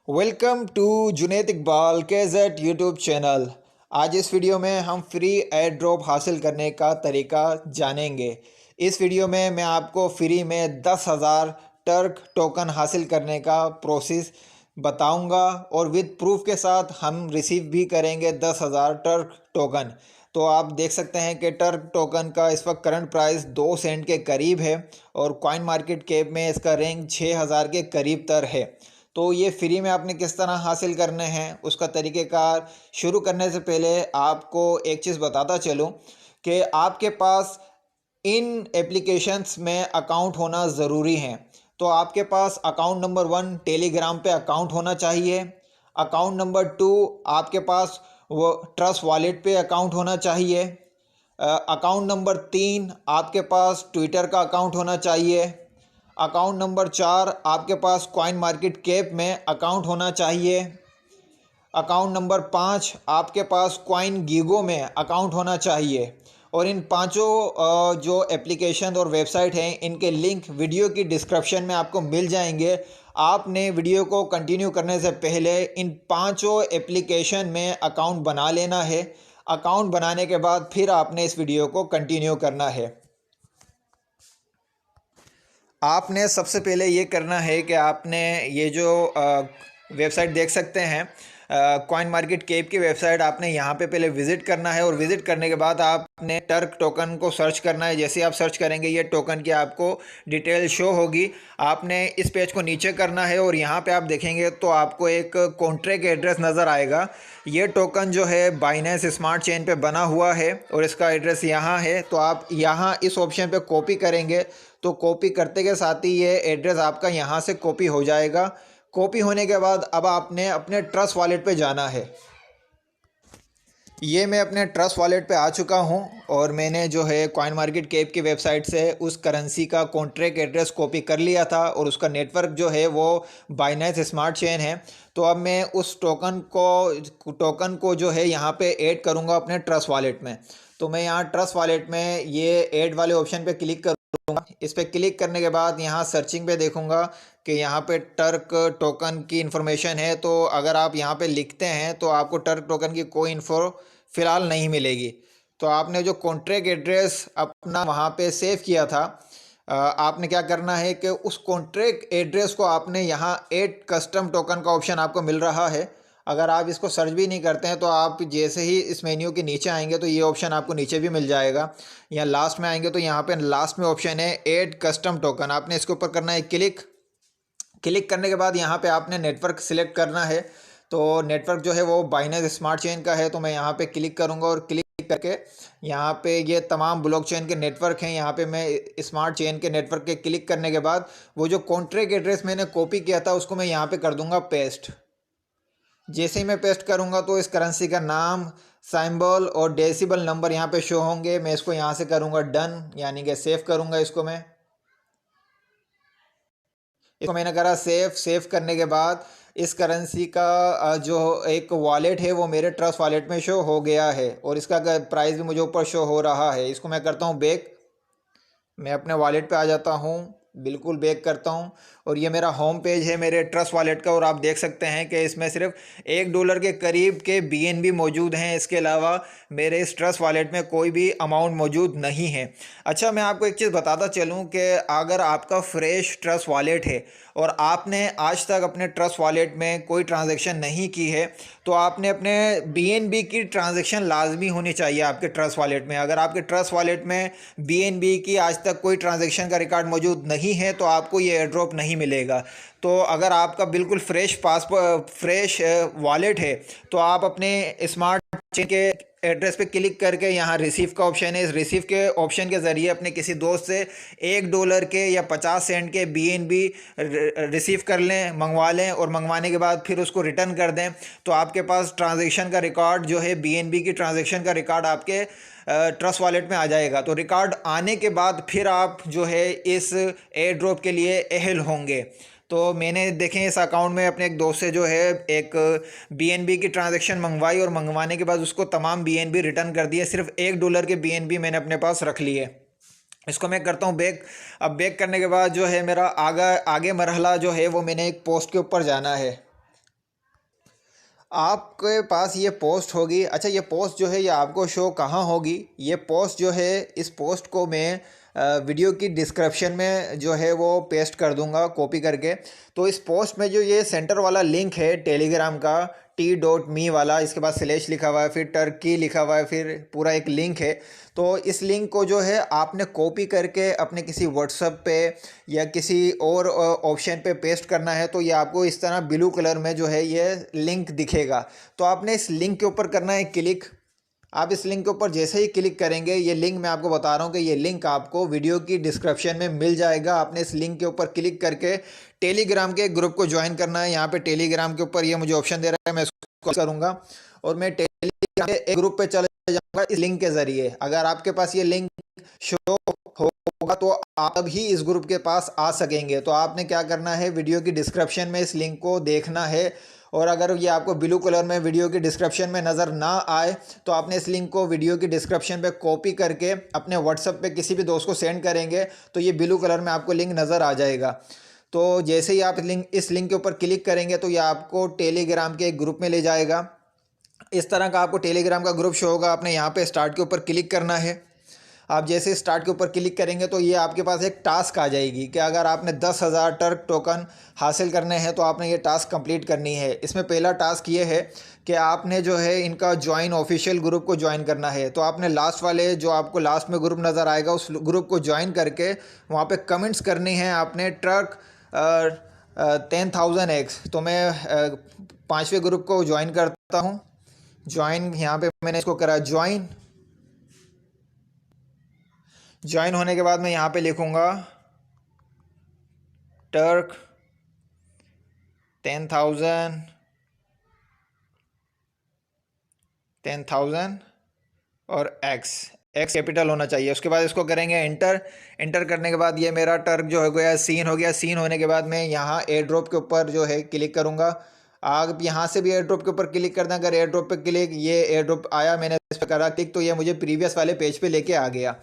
Welcome to Junaid Iqbal KZ YouTube channel. आज इस video में हम फ्री एयर ड्रॉप हासिल करने का तरीका जानेंगे। इस वीडियो में मैं आपको फ्री में 10,000 टर्क टोकन हासिल करने का प्रोसेस बताऊंगा और विद प्रूफ के साथ हम रिसीव भी करेंगे 10,000 टर्क टोकन। तो आप देख सकते हैं कि टर्क टोकन का इस वक्त करंट प्राइस 2 सेंट के करीब है और कॉइन मार्केट कैप में इसका रैंक 6,000 के करीब तर है। तो ये फ्री में आपने किस तरह हासिल करने हैं उसका तरीक़ेकार शुरू करने से पहले आपको एक चीज़ बताता चलूँ कि आपके पास इन एप्लीकेशंस में अकाउंट होना ज़रूरी है। तो आपके पास अकाउंट नंबर 1 टेलीग्राम पे अकाउंट होना चाहिए। अकाउंट नंबर 2 आपके पास वो ट्रस्ट वॉलेट पे अकाउंट होना चाहिए। अकाउंट नंबर 3 आपके पास ट्विटर का अकाउंट होना चाहिए। अकाउंट नंबर 4 आपके पास कॉइन मार्केट कैप में अकाउंट होना चाहिए। अकाउंट नंबर 5 आपके पास कॉइन गीगो में अकाउंट होना चाहिए। और इन पांचों जो एप्लीकेशन और वेबसाइट हैं इनके लिंक वीडियो की डिस्क्रिप्शन में आपको मिल जाएंगे। आपने वीडियो को कंटिन्यू करने से पहले इन पांचों एप्लीकेशन में अकाउंट बना लेना है। अकाउंट बनाने के बाद फिर आपने इस वीडियो को कंटिन्यू करना है। आपने सबसे पहले ये करना है कि आपने ये जो वेबसाइट देख सकते हैं कॉइन मार्केट कैप की वेबसाइट, आपने यहाँ पे पहले विज़िट करना है और विज़िट करने के बाद आपने टर्क टोकन को सर्च करना है। जैसे आप सर्च करेंगे ये टोकन की आपको डिटेल शो होगी। आपने इस पेज को नीचे करना है और यहाँ पे आप देखेंगे तो आपको एक कॉन्ट्रैक्ट एड्रेस नज़र आएगा। ये टोकन जो है बाइनेंस स्मार्ट चेन पे बना हुआ है और इसका एड्रेस यहाँ है। तो आप यहाँ इस ऑप्शन पे कॉपी करेंगे तो कॉपी करते के साथ ही ये एड्रेस आपका यहाँ से कॉपी हो जाएगा। कॉपी होने के बाद अब आपने अपने ट्रस्ट वॉलेट पे जाना है। ये मैं अपने ट्रस्ट वॉलेट पे आ चुका हूँ और मैंने जो है कॉइन मार्केट कैप की वेबसाइट से उस करेंसी का कॉन्ट्रैक्ट एड्रेस कॉपी कर लिया था और उसका नेटवर्क जो है वो बाइनेंस स्मार्ट चेन है। तो अब मैं उस टोकन को जो है यहाँ पे ऐड करूँगा अपने ट्रस्ट वॉलेट में। तो मैं यहाँ ट्रस्ट वॉलेट में ये ऐड वाले ऑप्शन पे क्लिक करूँगा। इस पर क्लिक करने के बाद यहाँ सर्चिंग पे देखूँगा कि यहाँ पे टर्क टोकन की इन्फॉर्मेशन है। तो अगर आप यहाँ पे लिखते हैं तो आपको टर्क टोकन की कोई इन्फो फ़िलहाल नहीं मिलेगी। तो आपने जो कॉन्ट्रैक्ट एड्रेस अपना वहाँ पे सेव किया था, आपने क्या करना है कि उस कॉन्ट्रैक्ट एड्रेस को आपने यहाँ ऐड कस्टम टोकन का ऑप्शन आपको मिल रहा है। अगर आप इसको सर्च भी नहीं करते हैं तो आप जैसे ही इस मेन्यू के नीचे आएंगे तो ये ऑप्शन आपको नीचे भी मिल जाएगा। या लास्ट में आएंगे तो यहाँ पे लास्ट में ऑप्शन है ऐड कस्टम टोकन, आपने इसके ऊपर करना है क्लिक। क्लिक करने के बाद यहाँ पे आपने नेटवर्क सिलेक्ट करना है। तो नेटवर्क जो है वो बाइनेंस स्मार्ट चेन का है। तो मैं यहाँ पे क्लिक करूँगा और क्लिक करके यहाँ पे ये तमाम ब्लॉकचेन के नेटवर्क हैं। यहाँ पे मैं स्मार्ट चेन के नेटवर्क के क्लिक करने के बाद वो जो कॉन्ट्रैक्ट एड्रेस मैंने कॉपी किया था उसको मैं यहाँ पे कर दूँगा पेस्ट। जैसे ही मैं पेस्ट करूँगा तो इस करेंसी का नाम, सिंबल और डेसिबल नंबर यहाँ पे शो होंगे। मैं इसको यहाँ से करूँगा डन, यानी कि सेव करूँगा इसको। इसको मैंने करा सेव करने के बाद इस करेंसी का जो एक वॉलेट है वो मेरे ट्रस्ट वॉलेट में शो हो गया है और इसका प्राइस भी मुझे ऊपर शो हो रहा है। इसको मैं करता हूँ बैक, मैं अपने वॉलेट पे आ जाता हूँ, बिल्कुल बैक करता हूँ और ये मेरा होम पेज है मेरे ट्रस्ट वॉलेट का। और आप देख सकते हैं कि इसमें सिर्फ $1 के करीब के BNB मौजूद हैं। इसके अलावा मेरे इस ट्रस्ट वॉलेट में कोई भी अमाउंट मौजूद नहीं है। अच्छा, मैं आपको एक चीज़ बताता चलूँ कि अगर आपका फ्रेश ट्रस्ट वॉलेट है और आपने आज तक अपने ट्रस्ट वॉलेट में कोई ट्रांजैक्शन नहीं की है तो आपने अपने BNB की ट्रांजैक्शन लाजमी होनी चाहिए आपके ट्रस्ट वॉलेट में। अगर आपके ट्रस्ट वॉलेट में BNB की आज तक कोई ट्रांजैक्शन का रिकॉर्ड मौजूद नहीं है तो आपको ये एयर ड्रॉप नहीं मिलेगा। तो अगर आपका बिल्कुल फ्रेश वॉलेट है तो आप अपने स्मार्ट चेन के एड्रेस पे क्लिक करके यहाँ रिसीव का ऑप्शन है, इस रिसीव के ऑप्शन के ज़रिए अपने किसी दोस्त से $1 के या 50 सेंट के BNB रिसीव कर लें, मंगवा लें और मंगवाने के बाद फिर उसको रिटर्न कर दें। तो आपके पास ट्रांजैक्शन का रिकॉर्ड जो है BNB की ट्रांजैक्शन का रिकॉर्ड आपके ट्रस्ट वॉलेट में आ जाएगा। तो रिकॉर्ड आने के बाद फिर आप जो है इस एयर ड्रॉप के लिए अहल होंगे। तो मैंने देखें इस अकाउंट में अपने एक दोस्त से जो है एक BNB की ट्रांजैक्शन मंगवाई और मंगवाने के बाद उसको तमाम BNB रिटर्न कर दिए। सिर्फ $1 के BNB मैंने अपने पास रख लिए। इसको मैं करता हूँ बैक। अब बैक करने के बाद जो है मेरा आगे मरहला जो है वो मैंने एक पोस्ट के ऊपर जाना है। आपके पास ये पोस्ट होगी। अच्छा, ये पोस्ट जो है ये आपको शो कहाँ होगी? ये पोस्ट जो है, इस पोस्ट को मैं वीडियो की डिस्क्रिप्शन में जो है वो पेस्ट कर दूंगा कॉपी करके। तो इस पोस्ट में जो ये सेंटर वाला लिंक है टेलीग्राम का, t.me वाला, इसके बाद स्लैश लिखा हुआ है, फिर टर्की लिखा हुआ है, फिर पूरा एक लिंक है। तो इस लिंक को जो है आपने कॉपी करके अपने किसी व्हाट्सएप पे या किसी और ऑप्शन पे पेस्ट करना है। तो ये आपको इस तरह ब्लू कलर में जो है ये लिंक दिखेगा। तो आपने इस लिंक के ऊपर करना है क्लिक। आप इस लिंक के ऊपर जैसे ही क्लिक करेंगे, ये लिंक मैं आपको बता रहा हूँ कि ये लिंक आपको वीडियो की डिस्क्रिप्शन में मिल जाएगा। आपने इस लिंक के ऊपर क्लिक करके टेलीग्राम के ग्रुप को ज्वाइन करना है। यहाँ पे टेलीग्राम के ऊपर ये मुझे ऑप्शन दे रहा है, मैं इसको करूँगा और मैं टेलीग्राम के एक ग्रुप पे चले जाऊँगा इस लिंक के ज़रिए। अगर आपके पास ये लिंक शो होगा तो आप भी इस ग्रुप के पास आ सकेंगे। तो आपने क्या करना है, वीडियो की डिस्क्रिप्शन में इस लिंक को देखना है। और अगर ये आपको ब्लू कलर में वीडियो की डिस्क्रिप्शन में नज़र ना आए तो आपने इस लिंक को वीडियो की डिस्क्रिप्शन पे कॉपी करके अपने व्हाट्सएप पे किसी भी दोस्त को सेंड करेंगे तो ये ब्लू कलर में आपको लिंक नज़र आ जाएगा। तो जैसे ही आप इस लिंक के ऊपर क्लिक करेंगे तो ये आपको टेलीग्राम के एक ग्रुप में ले जाएगा। इस तरह का आपको टेलीग्राम का ग्रुप शो होगा। आपने यहाँ पे स्टार्ट के ऊपर क्लिक करना है। आप जैसे स्टार्ट के ऊपर क्लिक करेंगे तो ये आपके पास एक टास्क आ जाएगी कि अगर आपने 10,000 टर्क टोकन हासिल करने हैं तो आपने ये टास्क कंप्लीट करनी है। इसमें पहला टास्क ये है कि आपने जो है इनका ज्वाइन ऑफिशियल ग्रुप को ज्वाइन करना है। तो आपने लास्ट वाले जो आपको लास्ट में ग्रुप नज़र आएगा उस ग्रुप को ज्वाइन करके वहाँ पे कमेंट्स करनी है आपने ट्रक 10,000x। तो मैं 5वें ग्रुप को ज्वाइन करता हूँ। ज्वाइन, यहाँ पे मैंने इसको करा ज्वाइन। ज्वाइन होने के बाद मैं यहाँ पे लिखूँगा टर्क 10,000 और एक्स कैपिटल होना चाहिए। उसके बाद इसको करेंगे एंटर। एंटर करने के बाद ये मेरा टर्क जो हो गया सीन हो गया। सीन होने के बाद मैं यहाँ एयर ड्रॉप के ऊपर जो है क्लिक करूँगा। आप यहाँ से भी एयर ड्रॉप के ऊपर क्लिक कर दें। अगर एयर ड्रॉप पे क्लिक, ये एयर ड्रॉप आया, मैंने इस पर करा क्लिक तो ये मुझे प्रीवियस वाले पेज पे लेके आ गया।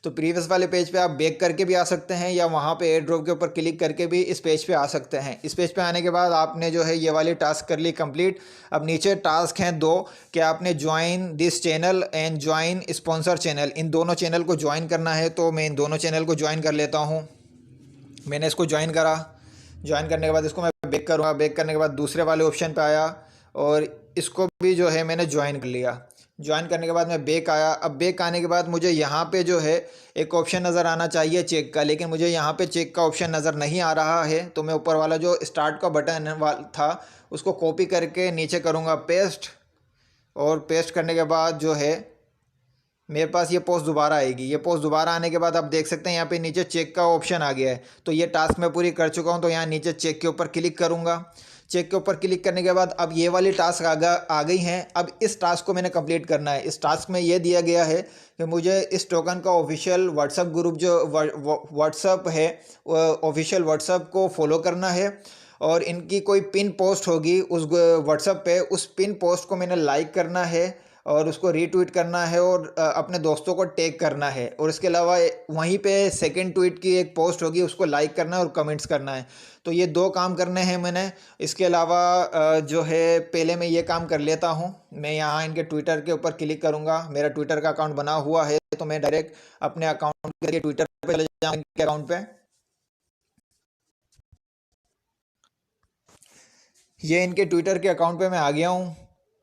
तो प्रीवियस वाले पेज पे आप बैक करके भी आ सकते हैं या वहाँ पे एयर ड्रॉप के ऊपर क्लिक करके भी इस पेज पे आ सकते हैं। इस पेज पे आने के बाद आपने जो है ये वाली टास्क कर ली कंप्लीट। अब नीचे टास्क हैं दो कि आपने join this channel and join sponsor channel, इन दोनों चैनल को ज्वाइन करना है। तो मैं इन दोनों चैनल को ज्वाइन कर लेता हूँ। मैंने इसको ज्वाइन करा। ज्वाइन करने के बाद इसको मैं बैक करूँगा। बैक करने के बाद दूसरे वाले ऑप्शन पे आया और इसको भी जो है मैंने ज्वाइन कर लिया। ज्वाइन करने के बाद मैं बैक आया। अब बैक आने के बाद मुझे यहाँ पे जो है एक ऑप्शन नज़र आना चाहिए चेक का, लेकिन मुझे यहाँ पे चेक का ऑप्शन नज़र नहीं आ रहा है। तो मैं ऊपर वाला जो स्टार्ट का बटन था उसको कॉपी करके नीचे करूँगा पेस्ट। और पेस्ट करने के बाद जो है मेरे पास ये पोस्ट दोबारा आएगी। ये पोस्ट दोबारा आने के बाद आप देख सकते हैं यहाँ पे नीचे चेक का ऑप्शन आ गया है। तो ये टास्क मैं पूरी कर चुका हूँ। तो यहाँ नीचे चेक के ऊपर क्लिक करूँगा। चेक के ऊपर क्लिक करने के बाद अब ये वाली टास्क आ गई हैं। अब इस टास्क को मैंने कंप्लीट करना है। इस टास्क में ये दिया गया है कि मुझे इस टोकन का ऑफिशियल व्हाट्सअप ग्रुप जो व्हाट्सअप है, ऑफिशियल व्हाट्सअप को फॉलो करना है। और इनकी कोई पिन पोस्ट होगी उस व्हाट्सअप पे, उस पिन पोस्ट को मैंने लाइक करना है और उसको रीट्वीट करना है और अपने दोस्तों को टैग करना है। और इसके अलावा वहीं पे सेकंड ट्वीट की एक पोस्ट होगी, उसको लाइक करना है और कमेंट्स करना है। तो ये दो काम करने हैं मैंने। इसके अलावा जो है पहले मैं ये काम कर लेता हूँ। मैं यहाँ इनके ट्विटर के ऊपर क्लिक करूँगा। मेरा ट्विटर का अकाउंट बना हुआ है तो मैं डायरेक्ट अपने अकाउंट के ट्विटर पर चले जाऊँगा, इनके अकाउंट पर। ये इनके ट्विटर के अकाउंट पे मैं आ गया हूँ।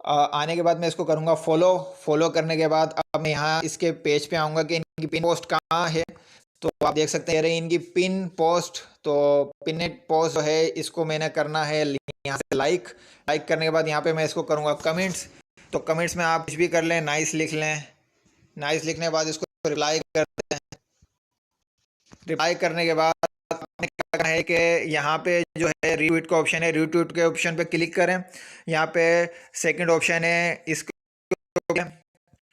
आने के बाद मैं इसको करूँगा फॉलो। फॉलो करने के बाद अब मैं यहाँ इसके पेज पे आऊँगा कि इनकी पिन पोस्ट कहाँ है। तो आप देख सकते हैं इनकी पिन पोस्ट। तो पिन पोस्ट जो है इसको मैंने करना है यहाँ से लाइक। लाइक करने के बाद यहाँ पे मैं इसको करूँगा कमेंट्स। तो कमेंट्स में आप कुछ भी कर लें, नाइस लिख लें। नाइस लिखने के बाद इसको रिप्लाई करते हैं। रिप्लाई करने के बाद आपने क्या करना है कि यहाँ पे जो है रीट्वीट का ऑप्शन है, रीट्वीट के ऑप्शन पे क्लिक करें। यहाँ पे सेकंड ऑप्शन है, इसको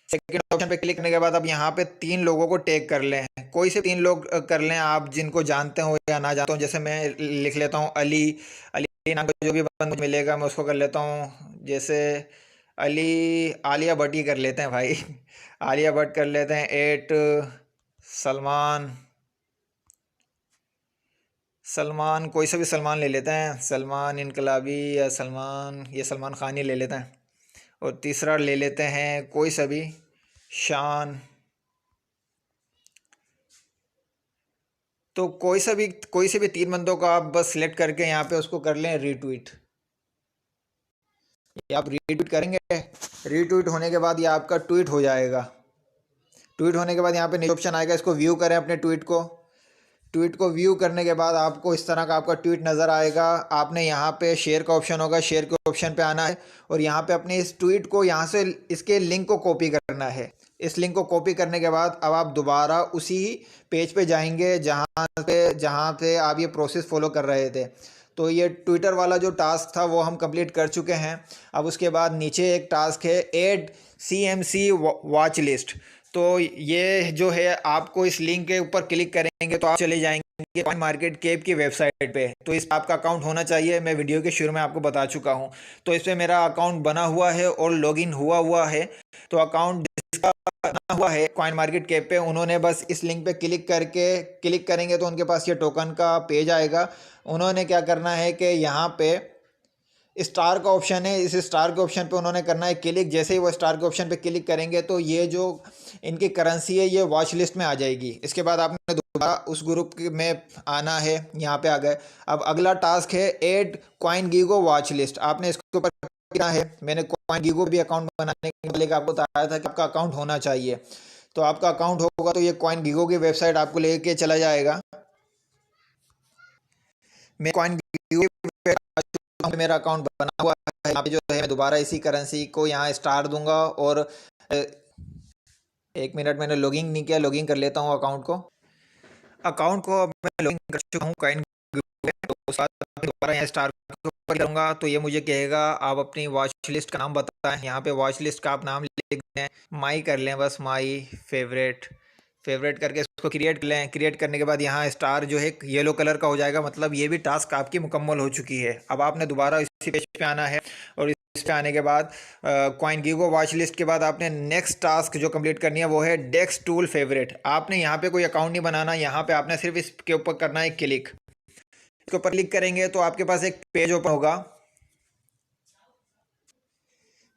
सेकंड ऑप्शन पे क्लिक करने के बाद अब यहाँ पे 3 लोगों को टैग कर लें। कोई से 3 लोग कर लें आप जिनको जानते हो या ना जानते हो। जैसे मैं लिख लेता हूँ अली। अली नाम का जो भी बंदा मुझे मिलेगा मैं उसको कर लेता हूँ। जैसे अली, आलिया भट्ट ही कर लेते हैं भाई। आलिया भट्ट कर लेते हैं। सलमान सलमान, कोई सा भी सलमान ले लेते हैं, सलमान इनकलाबी या सलमान, ये सलमान खान ही ले लेते हैं। और तीसरा ले लेते हैं कोई सा भी, शान। तो कोई से भी तीन बंदों का आप बस सिलेक्ट करके यहाँ पे उसको कर लें रीट्वीट। ये आप रीट्वीट करेंगे, रीट्वीट होने के बाद ये आपका ट्वीट हो जाएगा। ट्वीट होने के बाद यहाँ पे नीचे ऑप्शन आएगा, इसको व्यू करें अपने ट्वीट को। ट्वीट को व्यू करने के बाद आपको इस तरह का आपका ट्वीट नज़र आएगा। आपने यहाँ पे शेयर का ऑप्शन होगा, शेयर के ऑप्शन पे आना है और यहाँ पे अपने इस ट्वीट को यहाँ से इसके लिंक को कॉपी करना है। इस लिंक को कॉपी करने के बाद अब आप दोबारा उसी पेज पे जाएंगे जहाँ पे आप ये प्रोसेस फॉलो कर रहे थे। तो ये ट्विटर वाला जो टास्क था वो हम कंप्लीट कर चुके हैं। अब उसके बाद नीचे एक टास्क है ऐड CMC वॉच लिस्ट। तो ये जो है आपको इस लिंक के ऊपर क्लिक करेंगे तो आप चले जाएंगे कॉइन मार्केट कैप की वेबसाइट पे। तो इस आपका अकाउंट होना चाहिए, मैं वीडियो के शुरू में आपको बता चुका हूँ। तो इस पर मेरा अकाउंट बना हुआ है और लॉगिन हुआ है। तो अकाउंट जिसका बना हुआ है कॉइन मार्केट कैप पे, उन्होंने बस इस लिंक पे क्लिक करेंगे तो उनके पास ये टोकन का पेज आएगा। उन्होंने क्या करना है कि यहाँ पे स्टार का ऑप्शन है, इस स्टार के ऑप्शन पे उन्होंने करना है क्लिक। जैसे ही वो स्टार के ऑप्शन पे क्लिक करेंगे तो ये जो इनकी करेंसी है ये वॉच लिस्ट में आ जाएगी। इसके बाद आपने दोबारा उस ग्रुप में आना है, यहाँ पे आ गए। अब अगला टास्क है add coin GIGO watch list. आपने इसके ऊपर करना है। मैंने कॉइन गीगो भी अकाउंट बनाने के लिए आपको बताया था कि आपका अकाउंट होना चाहिए। तो आपका अकाउंट होगा तो ये कॉइन गीगो की वेबसाइट आपको लेके चला जाएगा। मैं कॉइन मेरा अकाउंट बना हुआ है। यहाँ पे जो है मैं दोबारा इसी करेंसी को यहाँ स्टार दूंगा और 1 मिनट, मैंने लॉगिन नहीं किया, लॉगिन कर लेता हूँ अकाउंट को अब मैं लॉगिन कर चुका हूँ कॉइन। तो उसके बाद मैं दोबारा यहाँ स्टार के ऊपर करूँगा तो ये मुझे कहेगा आप अपनी वॉच लिस्ट का नाम बताएं। यहाँ पे वॉच लिस्ट का आप नाम लिख दें, माई कर लें, बस माई फेवरेट करके इसको क्रिएट कर लें। क्रिएट करने के बाद यहाँ स्टार जो है येलो कलर का हो जाएगा, मतलब ये भी टास्क आपकी मुकम्मल हो चुकी है। अब आपने दोबारा इसी पेज पे आना है और इस पे आने के बाद कॉइन गीगो वॉच लिस्ट के बाद आपने नेक्स्ट टास्क जो कंप्लीट करनी है वो है डेस्क टूल फेवरेट। आपने यहाँ पे कोई अकाउंट नहीं बनाना, यहाँ पे आपने सिर्फ इसके ऊपर करना है क्लिक। इसके ऊपर क्लिक करेंगे तो आपके पास एक पेज ओपन होगा।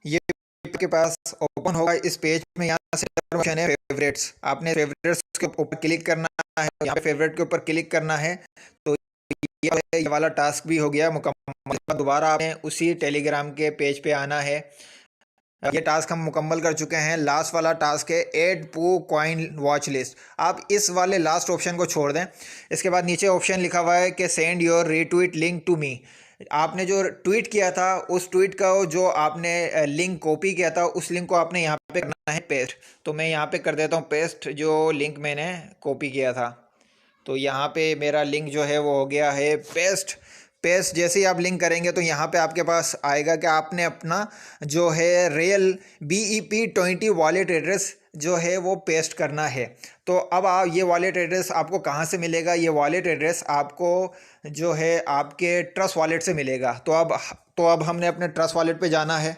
ये के पास ओपन होगा, इस पेज में यहाँ से ऑप्शन है फेवरेट्स। आपने फेवरेट्स के ऊपर क्लिक करना है, यहाँ पे फेवरेट के ऊपर क्लिक करना है। तो ये वाला टास्क भी हो गया मुकम्मल। दोबारा आपने उसी टेलीग्राम के पेज पे आना है। ये टास्क हम मुकम्मल कर चुके हैं। लास्ट वाला टास्क है ऐड पू कॉइन वॉच लिस्ट। आप इस वाले लास्ट ऑप्शन को छोड़ दें। इसके बाद नीचे ऑप्शन लिखा हुआ है कि send your retweet link to me. आपने जो ट्वीट किया था उस ट्वीट का जो आपने लिंक कॉपी किया था उस लिंक को आपने यहाँ पे करना है पेस्ट। तो मैं यहाँ पे कर देता हूँ पेस्ट जो लिंक मैंने कॉपी किया था। तो यहाँ पे मेरा लिंक जो है वो हो गया है पेस्ट जैसे ही आप लिंक करेंगे तो यहाँ पे आपके पास आएगा कि आपने अपना जो है रियल BEP20 वॉलेट एड्रेस जो है वो पेस्ट करना है। तो अब आप ये वॉलेट एड्रेस आपको कहाँ से मिलेगा? ये वॉलेट एड्रेस आपको जो है आपके ट्रस्ट वॉलेट से मिलेगा। तो अब हमने अपने ट्रस्ट वॉलेट पे जाना है।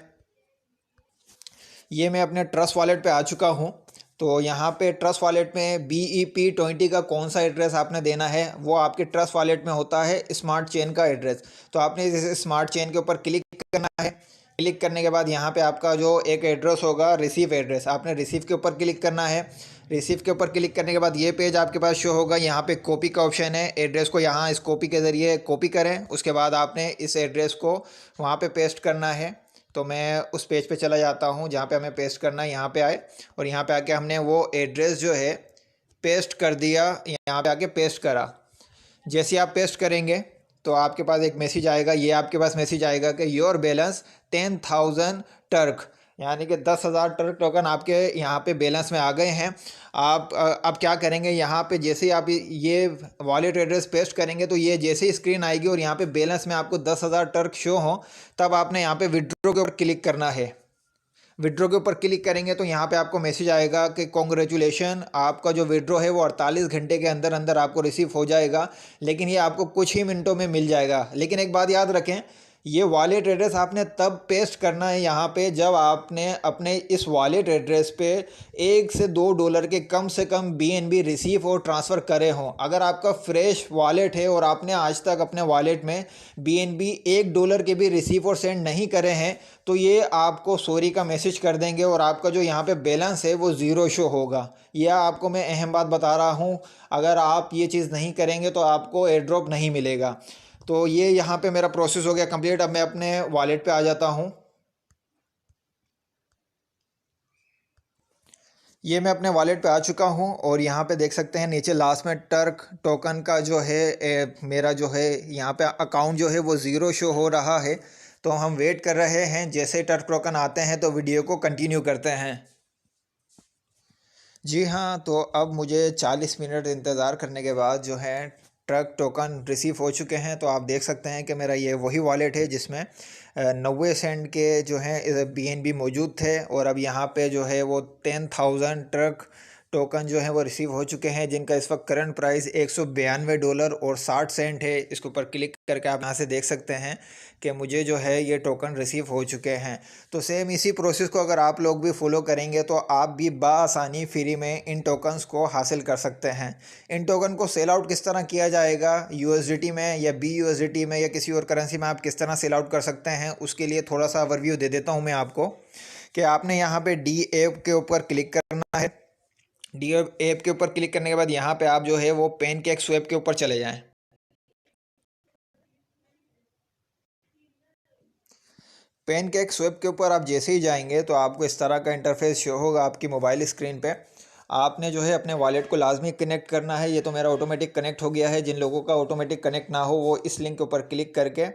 ये मैं अपने ट्रस्ट वॉलेट पे आ चुका हूँ। तो यहाँ पे ट्रस्ट वॉलेट में BEP20 का कौन सा एड्रेस आपने देना है वो आपके ट्रस्ट वॉलेट में होता है स्मार्ट चेन का एड्रेस। तो आपने इस स्मार्ट चेन के ऊपर क्लिक करना है। क्लिक करने के बाद यहाँ पे आपका जो एक एड्रेस होगा रिसीव एड्रेस, आपने रिसीव के ऊपर क्लिक करना है। रिसीव के ऊपर क्लिक करने के बाद ये पेज आपके पास शो होगा। यहाँ पे कॉपी का ऑप्शन है, एड्रेस को यहाँ इस कॉपी के ज़रिए कॉपी करें। उसके बाद आपने इस एड्रेस को वहाँ पे पेस्ट करना है। तो मैं उस पेज पे चला जाता हूँ जहाँ पे हमें पेस्ट करना है। यहाँ पे आए और यहाँ पे आके हमने वो एड्रेस जो है पेस्ट कर दिया। यहाँ पे आके पेस्ट करा। जैसे आप पेस्ट करेंगे तो आपके पास एक मैसेज आएगा। ये आपके पास मैसेज आएगा कि योर बैलेंस 10,000 टर्क, यानी कि 10,000 टर्क टोकन आपके यहाँ पे बैलेंस में आ गए हैं। आप अब क्या करेंगे, यहाँ पे जैसे ही आप ये वॉलेट एड्रेस पेस्ट करेंगे तो ये जैसे ही स्क्रीन आएगी और यहाँ पे बैलेंस में आपको 10,000 टर्क शो हो, तब आपने यहाँ पे विड्रॉ के ऊपर क्लिक करना है। विड्रॉ के ऊपर क्लिक करेंगे तो यहाँ पे आपको मैसेज आएगा कि कॉन्ग्रेचुलेशन, आपका जो विड्रॉ है वो 48 घंटे के अंदर अंदर आपको रिसीव हो जाएगा। लेकिन ये आपको कुछ ही मिनटों में मिल जाएगा। लेकिन एक बात याद रखें ये वॉलेट एड्रेस आपने तब पेस्ट करना है यहाँ पे जब आपने अपने इस वॉलेट एड्रेस पे $1 से $2 के कम से कम BNB रिसीव और ट्रांसफ़र करे हों। अगर आपका फ्रेश वॉलेट है और आपने आज तक अपने वॉलेट में BNB $1 के भी रिसीव और सेंड नहीं करे हैं तो ये आपको सॉरी का मैसेज कर देंगे और आपका जो यहाँ पे बैलेंस है वो ज़ीरो शो होगा। यह आपको मैं अहम बात बता रहा हूँ, अगर आप ये चीज़ नहीं करेंगे तो आपको एयर ड्रॉप नहीं मिलेगा। तो ये यहाँ पे मेरा प्रोसेस हो गया कंप्लीट। अब मैं अपने वॉलेट पे आ जाता हूँ। ये मैं अपने वॉलेट पे आ चुका हूँ और यहाँ पे देख सकते हैं नीचे लास्ट में टर्क टोकन का जो है मेरा जो है यहाँ पे अकाउंट जो है वो ज़ीरो शो हो रहा है। तो हम वेट कर रहे हैं, जैसे टर्क टोकन आते हैं तो वीडियो को कंटिन्यू करते हैं। जी हाँ, तो अब मुझे 40 मिनट इंतज़ार करने के बाद जो है ट्रक टोकन रिसीव हो चुके हैं। तो आप देख सकते हैं कि मेरा ये वही वॉलेट है जिसमें 90 सेंट के जो हैं BNB मौजूद थे और अब यहाँ पे जो है वो 10,000 ट्रक टोकन जो है वो रिसीव हो चुके हैं, जिनका इस वक्त करंट प्राइस $192.60 है। इसके ऊपर क्लिक करके आप यहाँ से देख सकते हैं कि मुझे जो है ये टोकन रिसीव हो चुके हैं। तो सेम इसी प्रोसेस को अगर आप लोग भी फॉलो करेंगे तो आप भी बासानी फ्री में इन टोकन्स को हासिल कर सकते हैं। इन टोकन को सेल आउट किस तरह किया जाएगा, USDT में या BUSDT में या किसी और करेंसी में आप किस तरह सेल आउट कर सकते हैं, उसके लिए थोड़ा सा ओवरव्यू दे देता हूँ मैं आपको। कि आपने यहाँ पे डी ऐप के ऊपर क्लिक करना है। डी ऐप के ऊपर क्लिक करने के बाद यहाँ पे आप जो है वो पैनकेक स्वैप के ऊपर चले जाएं। पैनकेक स्वैप के ऊपर आप जैसे ही जाएंगे तो आपको इस तरह का इंटरफेस शो होगा आपकी मोबाइल स्क्रीन पे। आपने जो है अपने वॉलेट को लाजमी कनेक्ट करना है। ये तो मेरा ऑटोमेटिक कनेक्ट हो गया है। जिन लोगों का ऑटोमेटिक कनेक्ट ना हो वो इस लिंक के ऊपर क्लिक करके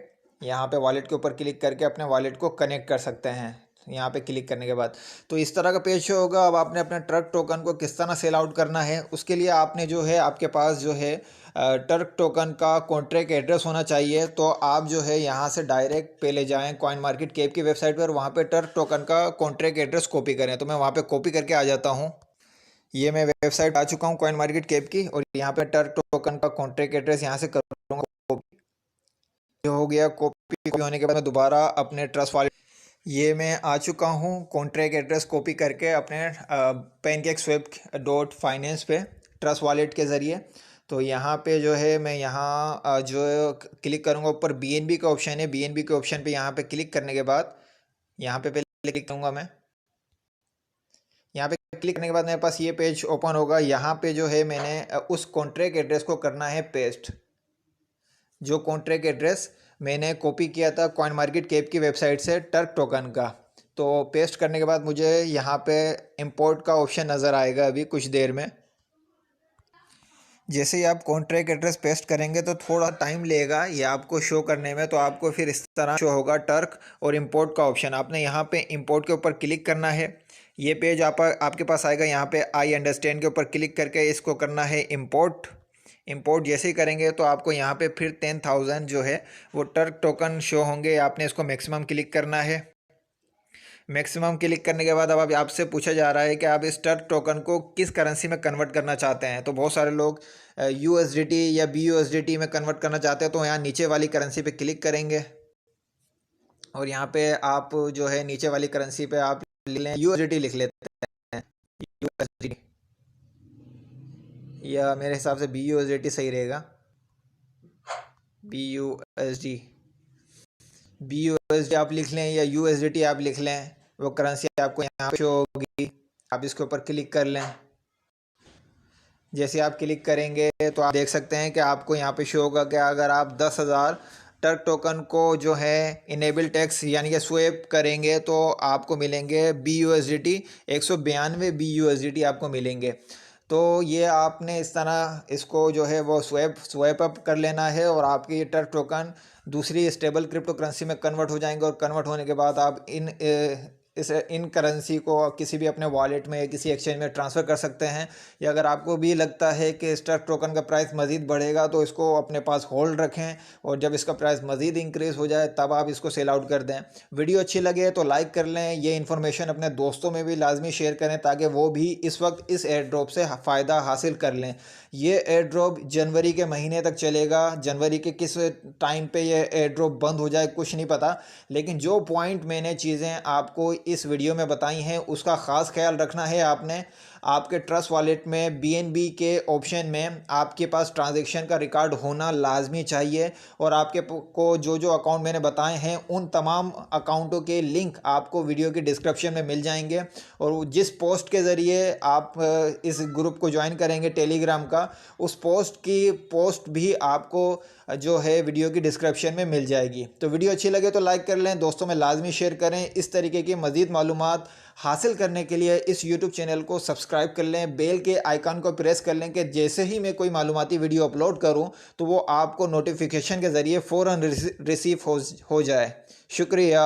यहाँ पे वॉलेट के ऊपर क्लिक करके अपने वॉलेट को कनेक्ट कर सकते हैं। यहाँ पे क्लिक करने के बाद तो इस तरह का पेज शो होगा। अब आपने अपने ट्रक टोकन को किस तरह सेल आउट करना है, उसके लिए आपने जो है आपके पास जो है टर्क टोकन का कॉन्ट्रैक्ट एड्रेस होना चाहिए। तो आप जो है यहाँ से डायरेक्ट पहले जाएं कॉइन मार्केट कैप की वेबसाइट पर, वहाँ पे टर्क टोकन का कॉन्ट्रैक्ट एड्रेस कॉपी करें। तो मैं वहाँ पे कॉपी करके आ जाता हूँ। ये मैं वेबसाइट आ चुका हूँ कॉइन मार्केट कैप की और यहाँ पे टर्क टोकन का कॉन्ट्रैक्ट एड्रेस यहाँ से करूँगा कॉपी। हो गया कॉपी होने के बाद मैं दोबारा अपने ट्रस्ट वॉलेट ये मैं आ चुका हूँ कॉन्ट्रैक्ट एड्रेस कॉपी करके अपने pancakeswap.finance पे ट्रस्ट वॉलेट के ज़रिए। तो यहाँ पे जो है मैं यहाँ जो क्लिक करूँगा ऊपर BNB का ऑप्शन है, BNB के ऑप्शन पे यहाँ पे क्लिक करने के बाद यहाँ पे पहले क्लिक करूँगा मैं। यहाँ पे क्लिक करने के बाद मेरे पास ये पेज ओपन होगा। यहाँ पे जो है मैंने उस कॉन्ट्रैक्ट एड्रेस को करना है पेस्ट, जो कॉन्ट्रैक्ट एड्रेस मैंने कॉपी किया था कॉइन मार्केट कैप की वेबसाइट से टर्क टोकन का। तो पेस्ट करने के बाद मुझे यहाँ पे इंपोर्ट का ऑप्शन नज़र आएगा अभी कुछ देर में। जैसे ही आप कॉन्ट्रैक्ट एड्रेस पेस्ट करेंगे तो थोड़ा टाइम लेगा ये आपको शो करने में। तो आपको फिर इस तरह शो होगा टर्क और इंपोर्ट का ऑप्शन। आपने यहाँ पे इंपोर्ट के ऊपर क्लिक करना है। ये पेज आपके पास आएगा। यहाँ पे आई अंडरस्टैंड के ऊपर क्लिक करके इसको करना है इंपोर्ट। इंपोर्ट जैसे ही करेंगे तो आपको यहाँ पे फिर 10,000 जो है वो टर्क टोकन शो होंगे। आपने इसको मैक्सिमम क्लिक करना है। मैक्सिमम क्लिक करने के बाद अब आपसे पूछा जा रहा है कि आप इस टर्क टोकन को किस करेंसी में कन्वर्ट करना चाहते हैं। तो बहुत सारे लोग USDT या BUSDT में कन्वर्ट करना चाहते हैं। तो यहाँ नीचे वाली करेंसी पे क्लिक करेंगे और यहाँ पे आप जो है नीचे वाली करेंसी पे आप लिख लें USDT लिख लेते हैं, USDT या मेरे हिसाब से BUSDT सही रहेगा। BUSD आप लिख लें या USDT आप लिख लें, वो करेंसी आपको यहाँ पे शो होगी। आप इसके ऊपर क्लिक कर लें। जैसे आप क्लिक करेंगे तो आप देख सकते हैं कि आपको यहाँ पे शो होगा कि अगर आप 10,000 टर्क टोकन को जो है इनेबल टैक्स यानी कि स्वैप करेंगे तो आपको मिलेंगे BUSDT 192 BUSDT आपको मिलेंगे। तो ये आपने इस तरह इसको जो है वो स्वैप अप कर लेना है और आपके ये टर्क टोकन दूसरी स्टेबल क्रिप्टो करेंसी में कन्वर्ट हो जाएंगे। और कन्वर्ट होने के बाद आप इन इन करेंसी को किसी भी अपने वॉलेट में या किसी एक्सचेंज में ट्रांसफ़र कर सकते हैं। या अगर आपको भी लगता है कि स्टैक टोकन का प्राइस मज़ीद बढ़ेगा तो इसको अपने पास होल्ड रखें, और जब इसका प्राइस मज़ीद इंक्रीज़ हो जाए तब आप इसको सेल आउट कर दें। वीडियो अच्छी लगे तो लाइक कर लें, ये इन्फॉर्मेशन अपने दोस्तों में भी लाजमी शेयर करें ताकि वो भी इस वक्त इस एयर ड्रॉप से फ़ायदा हासिल कर लें। ये एयर ड्रॉप जनवरी के महीने तक चलेगा। जनवरी के किस टाइम पे ये एयर ड्रॉप बंद हो जाए कुछ नहीं पता, लेकिन जो पॉइंट मैंने चीज़ें आपको इस वीडियो में बताई हैं उसका ख़ास ख्याल रखना है आपने। आपके ट्रस्ट वॉलेट में बीएनबी के ऑप्शन में आपके पास ट्रांजैक्शन का रिकॉर्ड होना लाजमी चाहिए, और आपके को जो जो अकाउंट मैंने बताए हैं उन तमाम अकाउंटों के लिंक आपको वीडियो की डिस्क्रिप्शन में मिल जाएंगे। और जिस पोस्ट के ज़रिए आप इस ग्रुप को ज्वाइन करेंगे टेलीग्राम का, उस पोस्ट भी आपको जो है वीडियो की डिस्क्रिप्शन में मिल जाएगी। तो वीडियो अच्छी लगे तो लाइक कर लें, दोस्तों में लाजमी शेयर करें। इस तरीके की मज़ीद मालूमात हासिल करने के लिए इस यूट्यूब चैनल को सब्सक्राइब कर लें, बेल के आइकन को प्रेस कर लें कि जैसे ही मैं कोई मालूमाती वीडियो अपलोड करूं तो वो आपको नोटिफिकेशन के ज़रिए फ़ौरन रिसीव हो जाए। शुक्रिया।